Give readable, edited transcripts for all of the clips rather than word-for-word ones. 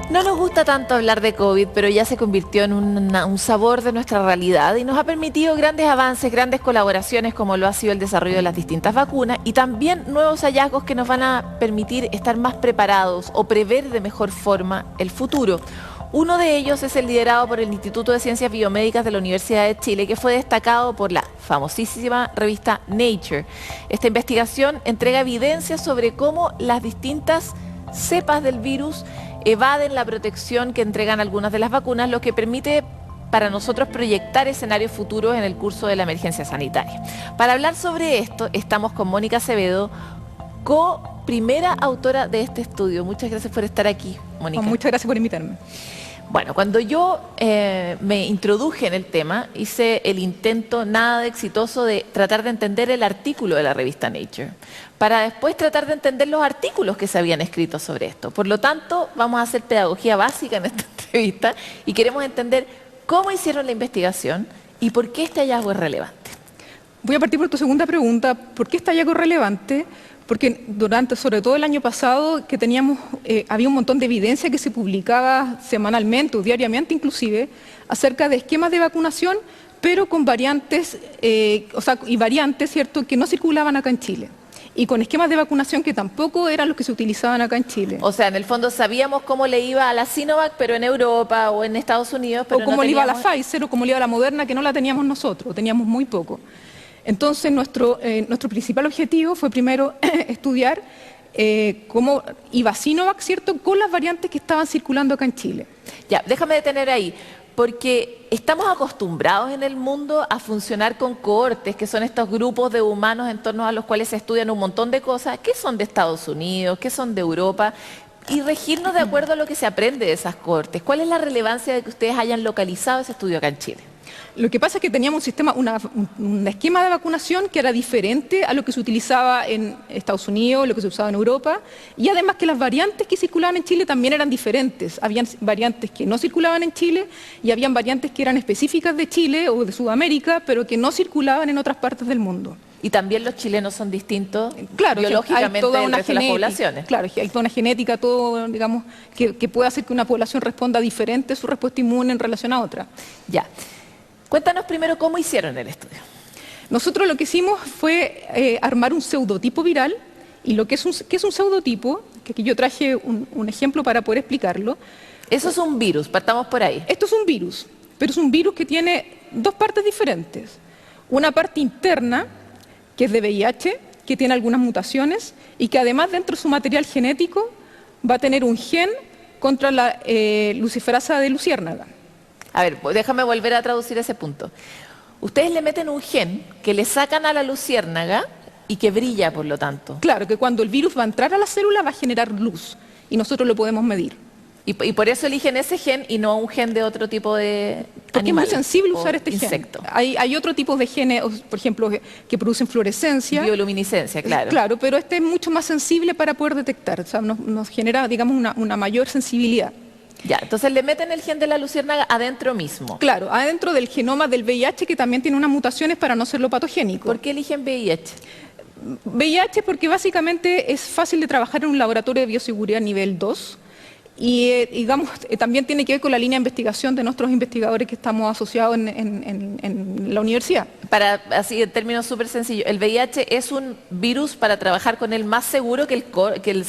No nos gusta tanto hablar de COVID, pero ya se convirtió en un sabor de nuestra realidad y nos ha permitido grandes avances, grandes colaboraciones como lo ha sido el desarrollo de las distintas vacunas y también nuevos hallazgos que nos van a permitir estar más preparados o prever de mejor forma el futuro. Uno de ellos es el liderado por el Instituto de Ciencias Biomédicas de la Universidad de Chile, que fue destacado por la famosísima revista Nature. Esta investigación entrega evidencia sobre cómo las distintas cepas del virus evaden la protección que entregan algunas de las vacunas, lo que permite para nosotros proyectar escenarios futuros en el curso de la emergencia sanitaria. Para hablar sobre esto, estamos con Mónica Acevedo, primera autora de este estudio. Muchas gracias por estar aquí, Mónica. Muchas gracias por invitarme. Bueno, cuando yo me introduje en el tema, hice el intento nada exitoso de tratar de entender el artículo de la revista Nature, para después tratar de entender los artículos que se habían escrito sobre esto. Por lo tanto, vamos a hacer pedagogía básica en esta entrevista y queremos entender cómo hicieron la investigación y por qué este hallazgo es relevante. Voy a partir por tu segunda pregunta. ¿Por qué este hallazgo es relevante? Porque sobre todo el año pasado, que había un montón de evidencia que se publicaba semanalmente o diariamente inclusive, acerca de esquemas de vacunación, pero con variantes, ¿cierto?, que no circulaban acá en Chile. Y con esquemas de vacunación que tampoco eran los que se utilizaban acá en Chile. O sea, en el fondo sabíamos cómo le iba a la Sinovac, pero en Europa o en Estados Unidos, pero o cómo le iba a la Pfizer o cómo le iba a la Moderna, que no la teníamos nosotros, teníamos muy poco. Entonces, nuestro principal objetivo fue primero estudiar cómo iba Sinovac, ¿cierto?, con las variantes que estaban circulando acá en Chile. Ya, déjame detener ahí, porque estamos acostumbrados en el mundo a funcionar con cohortes, que son estos grupos de humanos en torno a los cuales se estudian un montón de cosas, que son de Estados Unidos, que son de Europa, y regirnos de acuerdo a lo que se aprende de esas cohortes. ¿Cuál es la relevancia de que ustedes hayan localizado ese estudio acá en Chile? Lo que pasa es que teníamos un esquema de vacunación que era diferente a lo que se utilizaba en Estados Unidos, lo que se usaba en Europa, y además que las variantes que circulaban en Chile también eran diferentes. Habían variantes que no circulaban en Chile y habían variantes que eran específicas de Chile o de Sudamérica, pero que no circulaban en otras partes del mundo. Y también los chilenos son distintos, claro, biológicamente, hay toda del una resto de las poblaciones. Claro, hay toda una genética, todo, digamos, que puede hacer que una población responda diferente su respuesta inmune en relación a otra. Ya. Cuéntanos primero cómo hicieron el estudio. Nosotros lo que hicimos fue armar un pseudotipo viral, y lo que es un pseudotipo, que aquí yo traje un ejemplo para poder explicarlo. Eso es un virus, partamos por ahí. Esto es un virus, pero es un virus que tiene dos partes diferentes. Una parte interna, que es de VIH, que tiene algunas mutaciones, y que además dentro de su material genético va a tener un gen contra la luciferasa de luciérnaga. A ver, déjame volver a traducir ese punto. Ustedes le meten un gen que le sacan a la luciérnaga y que brilla, por lo tanto. Claro, que cuando el virus va a entrar a la célula va a generar luz y nosotros lo podemos medir. Y por eso eligen ese gen y no un gen de otro tipo de Porque animal. Es muy sensible usar este insecto. Gen. Hay otro tipo de genes, por ejemplo, que producen fluorescencia. Bioluminiscencia, claro. Claro, pero este es mucho más sensible para poder detectar. O sea, nos genera, digamos, una mayor sensibilidad. Ya, entonces le meten el gen de la luciérnaga adentro mismo. Claro, adentro del genoma del VIH, que también tiene unas mutaciones para no serlo patogénico. ¿Por qué eligen VIH? VIH porque básicamente es fácil de trabajar en un laboratorio de bioseguridad nivel 2 y digamos, también tiene que ver con la línea de investigación de nuestros investigadores que estamos asociados en la universidad. Para, así en términos súper sencillos, el VIH es un virus para trabajar con él más seguro que el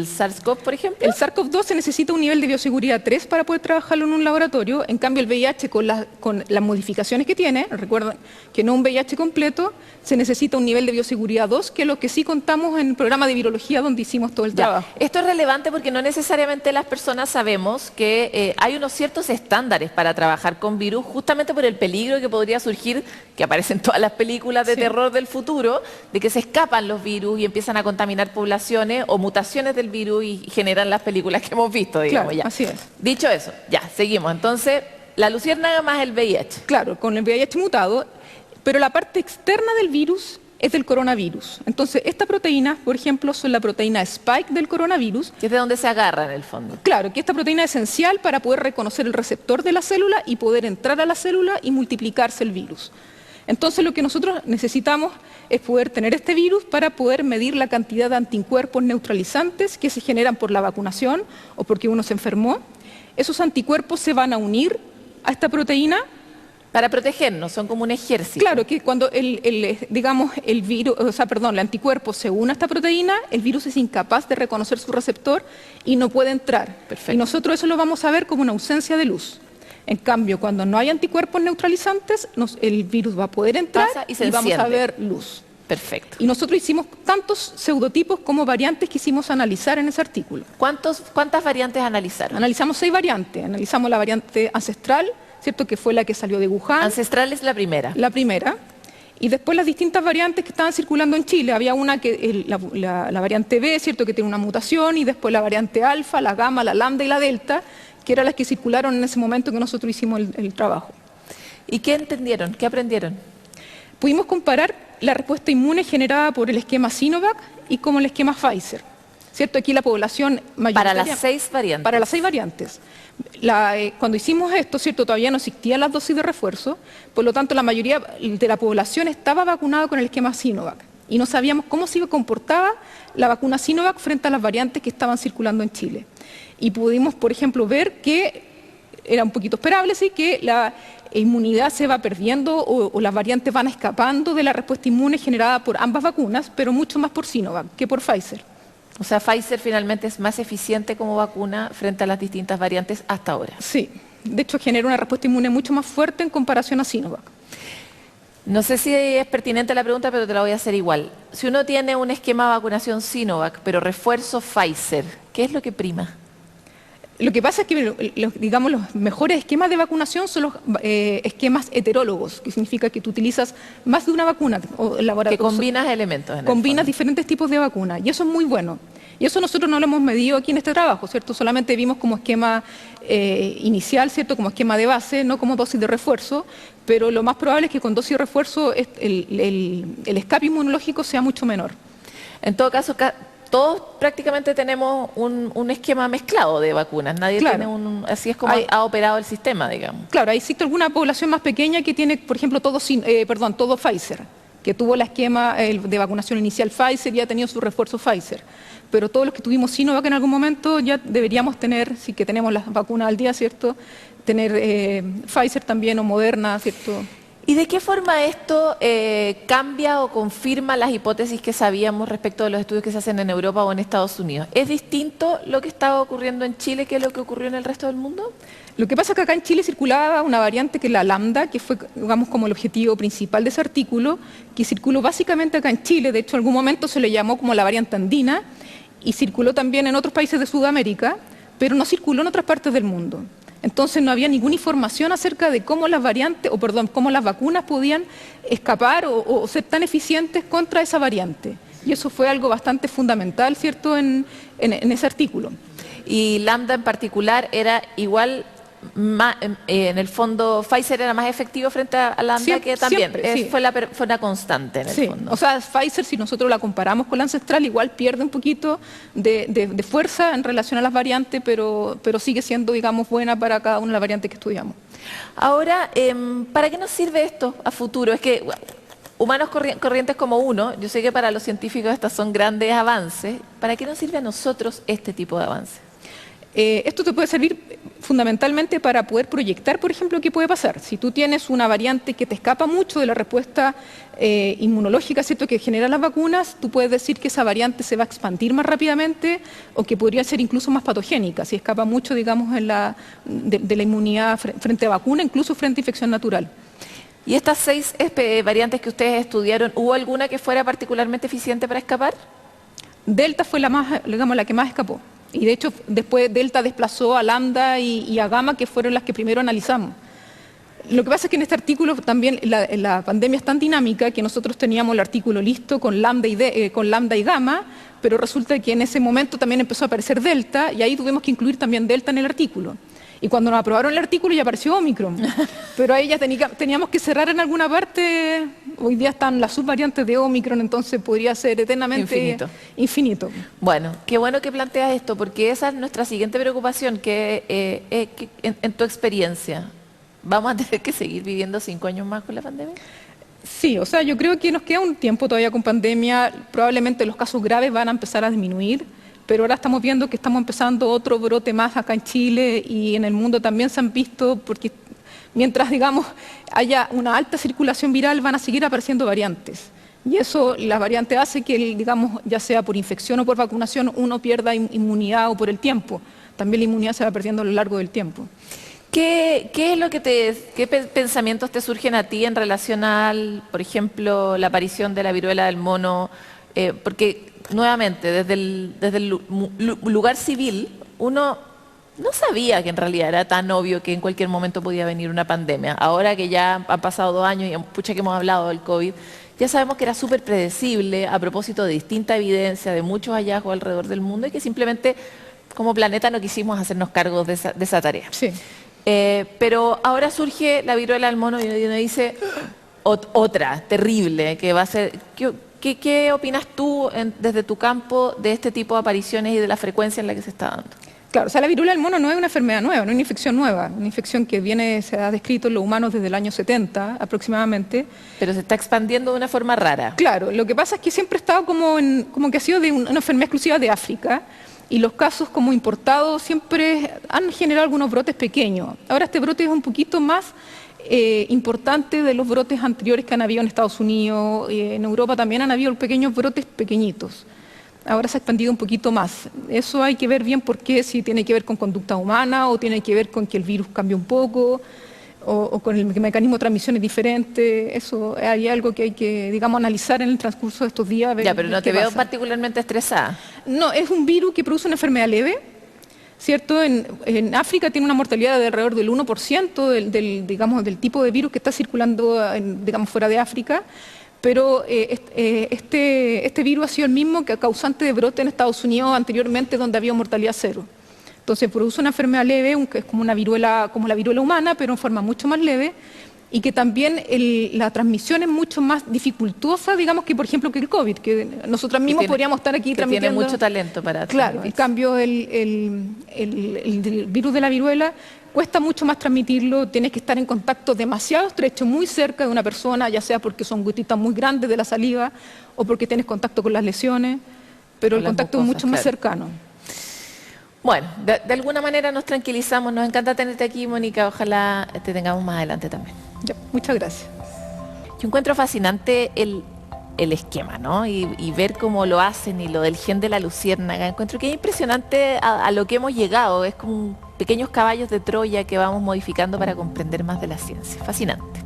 SARS-CoV, por ejemplo. El SARS-CoV-2 se necesita un nivel de bioseguridad 3 para poder trabajarlo en un laboratorio. En cambio, el VIH con las modificaciones que tiene, recuerden que no un VIH completo, se necesita un nivel de bioseguridad 2, que es lo que sí contamos en el programa de virología donde hicimos todo el trabajo. Esto es relevante porque no necesariamente las personas sabemos que hay unos ciertos estándares para trabajar con virus, justamente por el peligro que podría surgir, que aparece en todas las películas de terror del futuro, de que se escapan los virus y empiezan a contaminar poblaciones o mutaciones del virus y generan las películas que hemos visto, digamos. Claro, ya. así es. Dicho eso, ya, seguimos. Entonces, la luciérnaga más el VIH. Claro, con el VIH mutado, pero la parte externa del virus es del coronavirus. Entonces, estas proteínas, por ejemplo, son la proteína spike del coronavirus. Que es de donde se agarra en el fondo. Claro, que esta proteína es esencial para poder reconocer el receptor de la célula y poder entrar a la célula y multiplicarse el virus. Entonces lo que nosotros necesitamos es poder tener este virus para poder medir la cantidad de anticuerpos neutralizantes que se generan por la vacunación o porque uno se enfermó. Esos anticuerpos se van a unir a esta proteína. Para protegernos, son como un ejército. Claro, que cuando el virus, el anticuerpo se une a esta proteína, el virus es incapaz de reconocer su receptor y no puede entrar. Perfecto. Y nosotros eso lo vamos a ver como una ausencia de luz. En cambio, cuando no hay anticuerpos neutralizantes, el virus va a poder entrar y vamos a ver luz. Perfecto. Y nosotros hicimos tantos pseudotipos como variantes que quisimos analizar en ese artículo. ¿Cuántas variantes analizaron? Analizamos 6 variantes. Analizamos la variante ancestral, ¿cierto?, que fue la que salió de Wuhan. Ancestral es la primera. La primera. Y después las distintas variantes que estaban circulando en Chile. Había una que la variante B, ¿cierto?, que tiene una mutación, y después la variante alfa, la gamma, la lambda y la delta, que eran las que circularon en ese momento que nosotros hicimos el trabajo. ¿Y qué entendieron? ¿Qué aprendieron? Pudimos comparar la respuesta inmune generada por el esquema Sinovac y como el esquema Pfizer. ¿Cierto? Aquí la población mayoritaria... Para las 6 variantes. Para las 6 variantes. Cuando hicimos esto, ¿cierto?, todavía no existían las dosis de refuerzo, por lo tanto la mayoría de la población estaba vacunada con el esquema Sinovac y no sabíamos cómo se comportaba la vacuna Sinovac frente a las variantes que estaban circulando en Chile. Y pudimos, por ejemplo, ver que era un poquito esperable, sí, que la inmunidad se va perdiendo o las variantes van escapando de la respuesta inmune generada por ambas vacunas, pero mucho más por Sinovac que por Pfizer. O sea, Pfizer finalmente es más eficiente como vacuna frente a las distintas variantes hasta ahora. Sí, de hecho genera una respuesta inmune mucho más fuerte en comparación a Sinovac. No sé si es pertinente la pregunta, pero te la voy a hacer igual. Si uno tiene un esquema de vacunación Sinovac, pero refuerzo Pfizer, ¿qué es lo que prima? Lo que pasa es que, digamos, los mejores esquemas de vacunación son los esquemas heterólogos, que significa que tú utilizas más de una vacuna. Que combinas elementos. Combinas diferentes tipos de vacunas, y eso es muy bueno. Y eso nosotros no lo hemos medido aquí en este trabajo, ¿cierto? Solamente vimos como esquema inicial, ¿cierto?, como esquema de base, no como dosis de refuerzo, pero lo más probable es que con dosis de refuerzo el escape inmunológico sea mucho menor. En todo caso, todos prácticamente tenemos un esquema mezclado de vacunas. Nadie tiene así es como ha operado el sistema, digamos. Claro, existe alguna población más pequeña que tiene, por ejemplo, todo Pfizer, que tuvo el esquema de vacunación inicial Pfizer y ha tenido su refuerzo Pfizer. Pero todos los que tuvimos Sinovac en algún momento ya deberíamos tener, sí que tenemos las vacunas al día, ¿cierto?, tener Pfizer también o Moderna, ¿cierto? ¿Y de qué forma esto cambia o confirma las hipótesis que sabíamos respecto de los estudios que se hacen en Europa o en Estados Unidos? ¿Es distinto lo que estaba ocurriendo en Chile que lo que ocurrió en el resto del mundo? Lo que pasa es que acá en Chile circulaba una variante que es la lambda, que fue, digamos, como el objetivo principal de ese artículo, que circuló básicamente acá en Chile. De hecho, en algún momento se le llamó como la variante andina y circuló también en otros países de Sudamérica, pero no circuló en otras partes del mundo. Entonces no había ninguna información acerca de cómo las variantes, cómo las vacunas podían escapar o ser tan eficientes contra esa variante. Y eso fue algo bastante fundamental, ¿cierto?, en ese artículo. Y lambda en particular era igual, en el fondo Pfizer era más efectivo frente a lambda, que también fue una constante en el fondo. O sea, Pfizer, si nosotros la comparamos con la ancestral, igual pierde un poquito de fuerza en relación a las variantes, pero sigue siendo, digamos, buena para cada una de las variantes que estudiamos. Ahora, ¿para qué nos sirve esto a futuro? Es que humanos corrientes como uno, yo sé que para los científicos estos son grandes avances. ¿Para qué nos sirve a nosotros este tipo de avances? Esto te puede servir fundamentalmente para poder proyectar, por ejemplo, qué puede pasar. Si tú tienes una variante que te escapa mucho de la respuesta inmunológica, ¿cierto?, que generan las vacunas, tú puedes decir que esa variante se va a expandir más rápidamente o que podría ser incluso más patogénica, si escapa mucho, digamos, de la inmunidad frente a vacuna, incluso frente a infección natural. ¿Y estas 6 variantes que ustedes estudiaron, hubo alguna que fuera particularmente eficiente para escapar? Delta fue la que más escapó. Y de hecho, después Delta desplazó a Lambda y a Gamma, que fueron las que primero analizamos. Lo que pasa es que en este artículo también la pandemia es tan dinámica que nosotros teníamos el artículo listo con Lambda y Gamma, pero resulta que en ese momento también empezó a aparecer Delta y ahí tuvimos que incluir también Delta en el artículo. Y cuando nos aprobaron el artículo ya apareció Omicron, pero ahí ya teníamos que cerrar en alguna parte. Hoy día están las subvariantes de Omicron, entonces podría ser eternamente infinito. Bueno, qué bueno que planteas esto, porque esa es nuestra siguiente preocupación, que en tu experiencia, ¿vamos a tener que seguir viviendo 5 años más con la pandemia? Sí, o sea, yo creo que nos queda un tiempo todavía con pandemia, probablemente los casos graves van a empezar a disminuir, pero ahora estamos viendo que estamos empezando otro brote más acá en Chile y en el mundo también se han visto, porque mientras, digamos, haya una alta circulación viral van a seguir apareciendo variantes. Y eso, las variantes hace que, digamos, ya sea por infección o por vacunación, uno pierda inmunidad o por el tiempo. También la inmunidad se va perdiendo a lo largo del tiempo. ¿Qué es lo que qué pensamientos te surgen a ti en relación al, por ejemplo, la aparición de la viruela del mono? Porque, nuevamente, desde el lugar civil, uno no sabía que en realidad era tan obvio que en cualquier momento podía venir una pandemia. Ahora que ya han pasado 2 años y pucha que hemos hablado del COVID, ya sabemos que era súper predecible a propósito de distinta evidencia, de muchos hallazgos alrededor del mundo y que simplemente como planeta no quisimos hacernos cargos de esa tarea. Sí. Pero ahora surge la viruela del mono y uno dice otra, terrible, que va a ser... ¿Qué opinas tú desde tu campo de este tipo de apariciones y de la frecuencia en la que se está dando? Claro, o sea, la viruela del mono no es una enfermedad nueva, no es una infección nueva, una infección que se ha descrito en los humanos desde el año 70 aproximadamente. Pero se está expandiendo de una forma rara. Claro, lo que pasa es que siempre ha estado como que ha sido de una enfermedad exclusiva de África y los casos como importados siempre han generado algunos brotes pequeños. Ahora este brote es un poquito más importante de los brotes anteriores que han habido en Estados Unidos, en Europa también han habido pequeños brotes pequeñitos. Ahora se ha expandido un poquito más. Eso hay que ver bien por qué, si tiene que ver con conducta humana o tiene que ver con que el virus cambia un poco o con el mecanismo de transmisión es diferente. Eso hay algo que hay que, digamos, analizar en el transcurso de estos días. Ya, pero no te veo particularmente estresada. No, es un virus que produce una enfermedad leve, ¿cierto? En África tiene una mortalidad de alrededor del 1% digamos, del tipo de virus que está circulando, digamos, fuera de África. Pero este virus ha sido el mismo que causante de brote en Estados Unidos anteriormente, donde había mortalidad cero. Entonces produce una enfermedad leve, que es como una viruela, como la viruela humana, pero en forma mucho más leve, y que también la transmisión es mucho más dificultosa, digamos, que por ejemplo que el COVID, que nosotros mismos podríamos estar aquí transmitiendo. Tiene mucho talento para Claro, en cambio el virus de la viruela cuesta mucho más transmitirlo, tienes que estar en contacto demasiado estrecho, muy cerca de una persona, ya sea porque son gotitas muy grandes de la saliva o porque tienes contacto con las lesiones, pero el contacto es mucho más cercano. Bueno, de alguna manera nos tranquilizamos, nos encanta tenerte aquí, Mónica, ojalá te tengamos más adelante también. Ya, muchas gracias. Yo encuentro fascinante el esquema, ¿no? Y ver cómo lo hacen y lo del gen de la luciérnaga. Encuentro que es impresionante a lo que hemos llegado. Es como pequeños caballos de Troya que vamos modificando para comprender más de la ciencia. Fascinante.